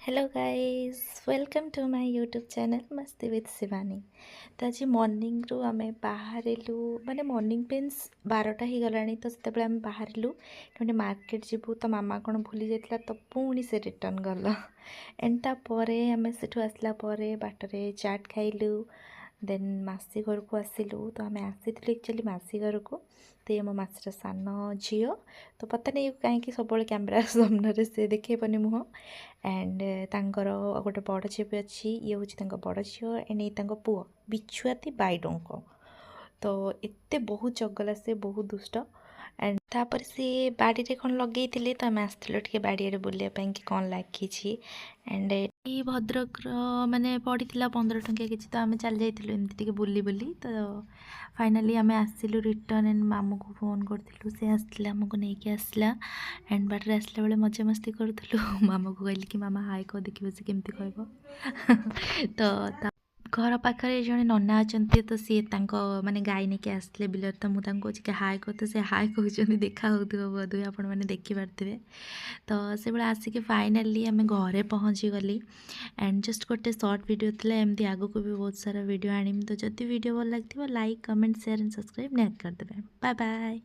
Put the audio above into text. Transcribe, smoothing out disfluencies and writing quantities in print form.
Hello guys welcome to my YouTube channel मस्ती with Shivani. तो आज मॉर्निंग रू आम बाहरलु माने मॉर्निंग पेन्स 12टा ही गलानी तो सेते आम बाहरलु कि मार्केट जीवु तो मामा कौन भूली जाता तो पुणी से रिटर्न गल एंड तापर आम से आसला बाटर चाट खाइलु देन मासी घर को आसिलु तो आम आसी एक्चुअली मासी घर को तो ये मो मासीर सान झी तो पता नहीं कहीं सब कैमेरा सामने से देखेबनी मुह एंड तांकर गोटे बड़ झी भी अच्छी ये हूँ बड़ झील एंड ये पुओ बिछुआती बाइडों तो एते बहुत चगला से बहुत दुष्ट एंड तापर सी बाड़ी रे कौन लगे तो आम आसो बाड़े बुलापी कि कौन लगी एंड ये भद्रक माने पड़ी 15 टंकिया कि तो आम चल जाइलु एमती बुली बुली तो फाइनाली आम आसिलु रिटर्न एंड मामू को फोन करूँ सी आसला आमको नहीं आसला एंड बाटर आसला बेले मजा मस्ती करूँ मामा को कहली कि मामा हाय कह देखिए से केमती कह तो घर पाखे जड़े नना अच्छा तो सी माने गाई नहीं आसले बिलर तो मुझे हाय कह तो सी हाय कहते देखा हो बोधे आपण मैंने देखिपारे तो से आसिक फाइनाली आम घरे पहुँची गली एंड जस्ट गोटे सर्ट वीडियो थी एमती आगू को भी बहुत सारा वीडियो आनी तो जब वीडियो भल लगे like comment share and subscribe निहाती करदे। Bye bye.